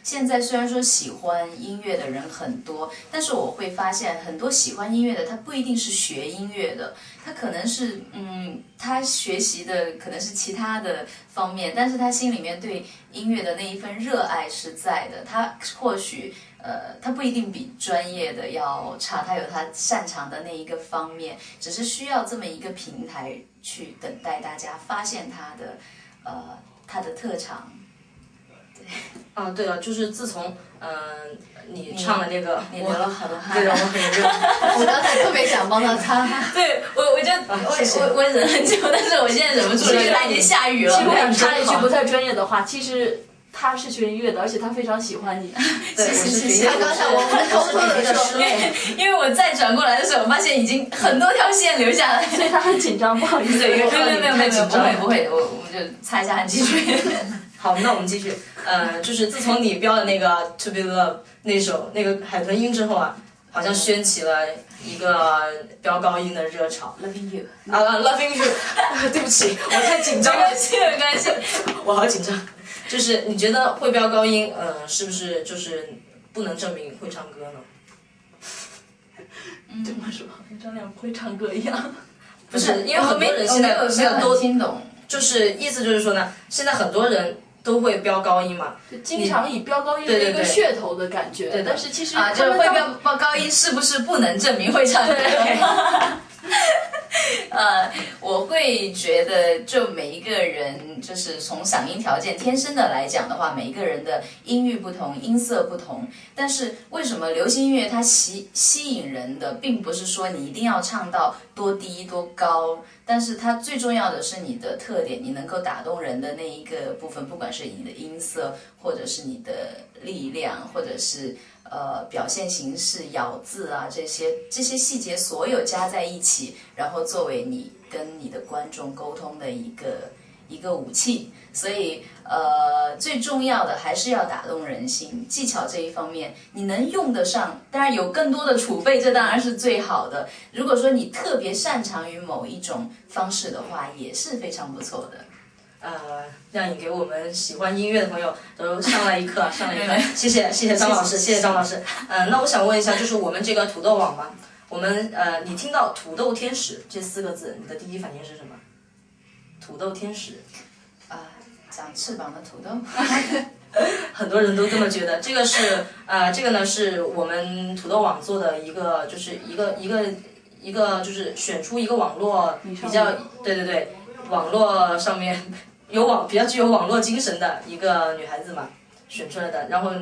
现在虽然说喜欢音乐的人很多，但是我会发现很多喜欢音乐的，他不一定是学音乐的，他可能是他学习的可能是其他的方面，但是他心里面对音乐的那一份热爱是在的。他或许他不一定比专业的要差，他有他擅长的那一个方面，只是需要这么一个平台去等待大家发现他的特长。啊，对了，就是自从你唱了那个，你流了很多汗，对的，我很热。我刚才特别想帮他擦。对，我忍很久，但是我现在忍不住了，因为它已经下雨了。其实我想插一句不太专业的话，其实他是学音乐的，而且他非常喜欢你。对，我是学音乐的。他刚才我们偷偷的说，因为我再转过来的时候，我发现已经很多条线留下来，所以他很紧张，不好意思。没有，不会，我就擦一下汗继续。好，那我们继续。就是自从你标的那个《To Be Loved》那首那个海豚音之后啊，好像掀起了一个飙高音的热潮。Loving you ，Loving you 对不起，我太紧张了。没关系，我好紧张。就是你觉得会飙高音，是不是就是不能证明会唱歌呢？这么说，跟张亮不会唱歌一样。不是，因为很多人现在都听懂，就是意思就是说呢，现在很多人都会飙高音嘛，就经常以飙高音为一个噱头的感觉。对，但是其实就是会飙高音是不是不能证明会唱歌？我会觉得，就每一个人，就是从嗓音条件天生的来讲的话，每一个人的音域不同，音色不同。但是为什么流行音乐它吸引人的，并不是说你一定要唱到多低多高，但是它最重要的是你的特点，你能够打动人的那一个部分，不管是你的音色，或者是你的力量，或者是表现形式、咬字啊这些细节，所有加在一起，然后作为你跟你的观众沟通的一个武器。所以最重要的还是要打动人心，技巧这一方面你能用得上，当然有更多的储备，这当然是最好的。如果说你特别擅长于某一种方式的话，也是非常不错的。让你给我们喜欢音乐的朋友都上了一课，谢谢张老师，谢谢张老师。那我想问一下，就是我们这个土豆网嘛，我们你听到土豆天使这4个字，你的第一反应是什么？土豆天使长翅膀的土豆。很多人都这么觉得。这个是这个呢是我们土豆网做的一个，就是一个就是选出一个网络比较对网络上面比较具有网络精神的一个女孩子嘛选出来的。然后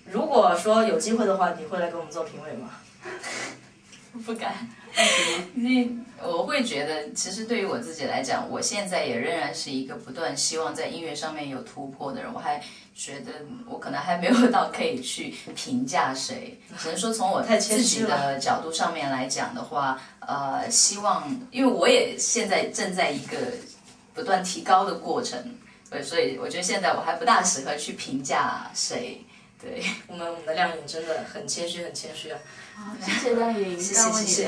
如果说有机会的话，你会来给我们做评委吗？不敢。我会觉得，其实对于我自己来讲，我现在也仍然是一个不断希望在音乐上面有突破的人。我还觉得我可能还没有到可以去评价谁，只能说从我自己的角度上面来讲的话，希望，因为我也现在正在一个不断提高的过程，所以我觉得现在我还不大适合去评价谁。对，我们的亮颖真的很谦虚啊。好，谢谢亮颖，谢谢。